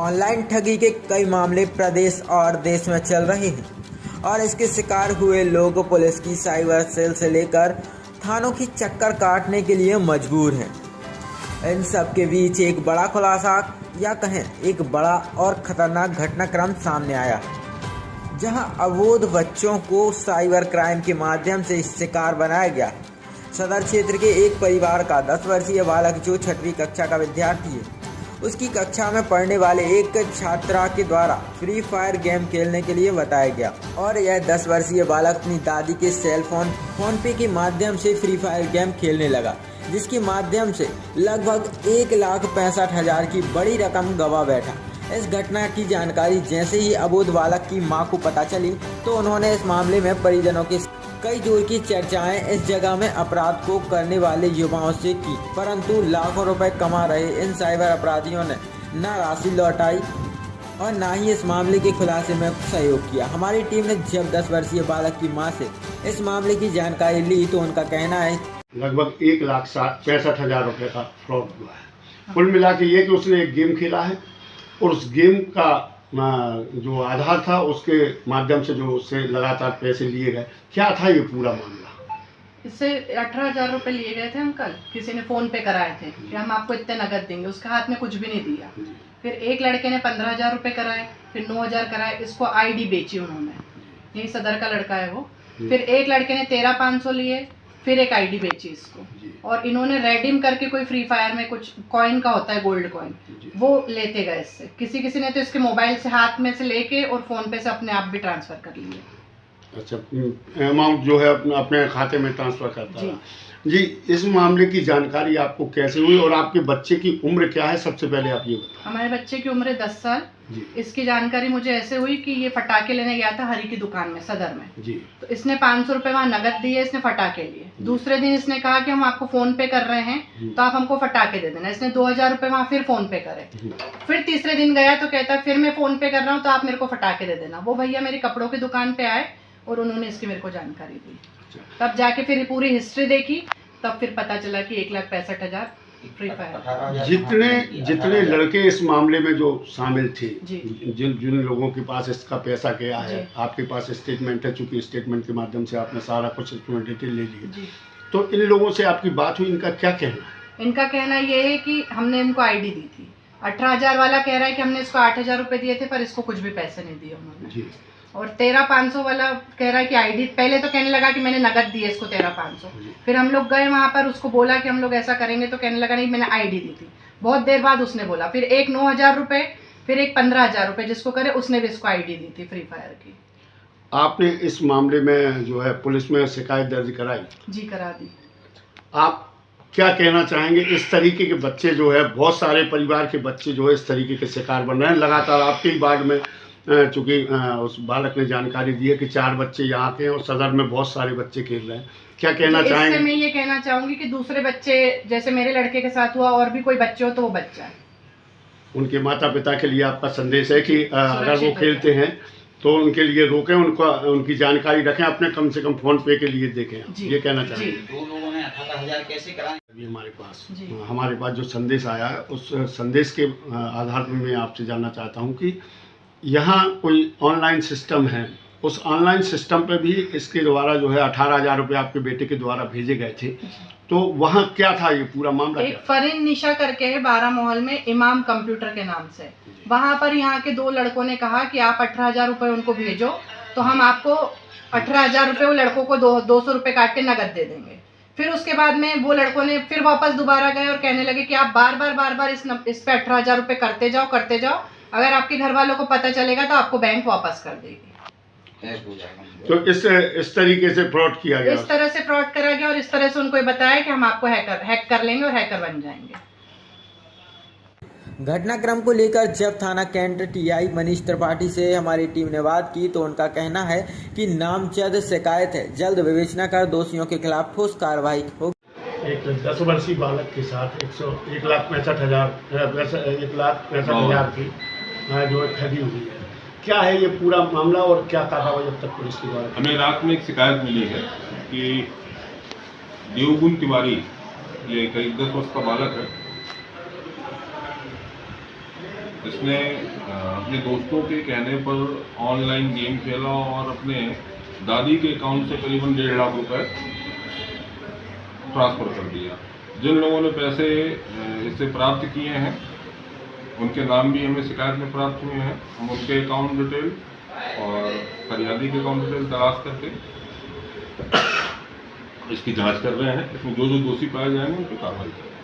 Online ठगी के कई मामले प्रदेश और देश में चल रहे हैं और इसके शिकार हुए लोग पुलिस की साइबर सेल से लेकर थानों की चक्कर काटने के लिए मजबूर हैं। इन सब के बीच एक बड़ा खुलासा या कहें एक बड़ा और खतरनाक घटनाक्रम सामने आया, जहां अबोध बच्चों को साइबर क्राइम के माध्यम से शिकार बनाया गया। सदर क्षेत्र के एक परिवार का 10 वर्षीय बालक जो 6वीं कक्षा का विद्यार्थी है, उसकी कक्षा में पढ़ने वाले एक छात्रा के द्वारा फ्री फायर गेम खेलने के लिए बताया गया और यह 10 वर्षीय बालक अपनी दादी के सेल फोन पे के माध्यम से फ्री फायर गेम खेलने लगा, जिसके माध्यम से लगभग 1,65,000 की बड़ी रकम गंवा बैठा। इस घटना की जानकारी जैसे ही अबोध बालक की मां को पता चली तो उन्होंने इस मामले में परिजनों के कई दूर की चर्चाएं इस जगह में अपराध को करने वाले युवाओं से की, परंतु लाखों रुपए कमा रहे इन साइबर अपराधियों ने न राशि लौटाई और न ही इस मामले के खुलासे में सहयोग किया। हमारी टीम ने जब 10 वर्षीय बालक की मां से इस मामले की जानकारी ली तो उनका कहना है लगभग 1,65,000 रुपये का फ्रॉड हुआ है। कुल मिला के ये कि उसने एक गेम खेला है और उस गेम का जो आधार था उसके माध्यम से जो उससे लगातार पैसे लिए गए। क्या था ये पूरा मामला? इससे 18,000 रुपये लिए गए थे अंकल, किसी ने फ़ोन पे कराए थे कि हम आपको इतने नगद देंगे, उसके हाथ में कुछ भी नहीं दिया। फिर एक लड़के ने 15,000 रुपये कराए, फिर 9,000 कराए, इसको आईडी बेची उन्होंने, यही सदर का लड़का है वो। फिर एक लड़के ने 13,500 लिए, फिर एक आईडी बेची इसको, और इन्होंने रेडीम करके कोई फ्री फायर में कुछ कॉइन का होता है, गोल्ड कॉइन, वो लेते गए इससे। किसी ने तो इसके मोबाइल से हाथ में से लेके और फ़ोन पे से अपने आप भी ट्रांसफ़र कर लिए। अच्छा, अमाउंट जो है अपने खाते में ट्रांसफ़र करता है जी। इस मामले की जानकारी आपको कैसे हुई और आपके बच्चे की उम्र क्या है? सबसे पहले आप ये बताएं। हमारे बच्चे की उम्र 10 साल। इसकी जानकारी मुझे ऐसे हुई कि ये फटाके लेने गया था हरी की दुकान में, सदर में जी। तो इसने 500 रुपये वहाँ नगद दिए, इसने फटाके लिए। दूसरे दिन इसने कहा कि हम आपको फ़ोन पे कर रहे हैं तो आप हमको फटाके दे देना। इसने 2,000 रुपये वहाँ फिर फ़ोन पे करे। फिर तीसरे दिन गया तो कहता फिर मैं फ़ोन पे कर रहा हूँ तो आप मेरे को फटाके दे देना। वो भैया मेरी कपड़ों की दुकान पे आए और उन्होंने इसकी मेरे को जानकारी दी। तब जाके फिर पूरी हिस्ट्री देखी, तब फिर पता चला कि 1,65,000 फ्री फायर। जितने लड़के इस मामले में जो शामिल थे, जिन लोगों के पास इसका पैसा गया है, आपके पास स्टेटमेंट है, चूंकि स्टेटमेंट के माध्यम से आपने सारा कुछ डिटेल ले लिया, तो इन लोगों से आपकी बात हुई, इनका क्या कहना है? इनका कहना ये है कि हमने इनको आईडी दी थी। 18,000 वाला कह रहा है कि हमने इसको 8,000 रुपये दिए थे पर इसको कुछ भी पैसे नहीं दिए उन्होंने। और 13,500 वाला कह रहा है कि आईडी, पहले तो कहने लगा कि मैंने नगद दिए इसको 13,500। फिर हम लोग गए वहाँ पर, उसको बोला कि हम लोग ऐसा करेंगे तो कहने लगा नहीं मैंने आईडी दी थी। बहुत देर बाद उसने बोला, फिर एक 9,000 रुपये, फिर एक 15,000 रुपये जिसको करे उसने भी इसको आईडी दी थी फ्री फायर की। आपने इस मामले में जो है पुलिस में शिकायत दर्ज कराई? जी, करा दी। आप क्या कहना चाहेंगे? इस तरीके के बच्चे जो है, बहुत सारे परिवार के बच्चे जो है इस तरीके के शिकार बन रहे हैं। लगातार आपके ही वार्ड में चूँकि उस बालक ने जानकारी दी है कि 4 बच्चे यहाँ के हैं और सदर में बहुत सारे बच्चे खेल रहे हैं, क्या कहना चाहेंगे? इससे मैं ये कहना चाहूँगी कि दूसरे बच्चे, जैसे मेरे लड़के के साथ हुआ, और भी कोई बच्चे हो तो वो बच्चा है। उनके माता पिता के लिए आपका संदेश है कि अगर वो खेलते हैं तो उनके लिए रोकें, उनकी जानकारी रखें, अपने कम से कम फ़ोन पे के लिए देखें, ये कहना चाहेंगे? 2 लोगों ने 18,000 कैसे कराए? अभी हमारे पास जो संदेश आया है, उस संदेश के आधार पर मैं आपसे जानना चाहता हूँ कि यहाँ कोई ऑनलाइन सिस्टम है, उस ऑनलाइन सिस्टम पे भी इसके द्वारा जो है 18,000 रुपये आपके बेटे के द्वारा भेजे गए थे, तो वहाँ क्या था ये पूरा मामला? एक फरीन निशा करके है 12 मोहल में, इमाम कंप्यूटर के नाम से। वहाँ पर यहाँ के 2 लड़कों ने कहा कि आप 18,000 रुपये उनको भेजो तो हम आपको 18,000 रुपये वो लड़कों को 200 रुपये काट के नगद दे देंगे। फिर उसके बाद में वो लड़कों ने फिर वापस दोबारा गए और कहने लगे कि आप बार बार इस पे 18,000 रुपये करते जाओ, अगर आपके घर वालों को पता चलेगा तो आपको बैंक वापस कर देगी। तो इस तरीके से फ्रॉड किया गया, इस तरह से फ्रॉड करा गया और इस तरह से उनको बताया कि हम आपको हैक कर लेंगे और हैकर बन जाएंगे। घटनाक्रम को लेकर जब थाना कैंट टीआई मनीष त्रिपाठी से हमारी टीम ने बात की तो उनका कहना है कि नामजद शिकायत है, जल्द विवेचना कर दोषियों के खिलाफ ठोस कार्रवाई होगी। एक 10 वर्षीय बालक के साथ 1,65,000 की जो ठगी हुई है, क्या है ये पूरा मामला और क्या कार्रवाई अब तक पुलिस के द्वारा? हमें रात में एक शिकायत मिली है कि देवगुण तिवारी, ये करीब 10 वर्ष का बालक है, इसने अपने दोस्तों के कहने पर ऑनलाइन गेम खेला और अपने दादी के अकाउंट से करीबन 1.5 लाख रुपए ट्रांसफ़र कर दिया। जिन लोगों ने पैसे इससे प्राप्त किए हैं उनके नाम भी हमें शिकायत में प्राप्त हुए हैं। हम उनके अकाउंट डिटेल और फरियादी के अकाउंट डिटेल तलाश करके इसकी जांच कर रहे हैं। इसमें जो जो दोषी पाए जाएंगे उन पर कार्रवाई करेंगे।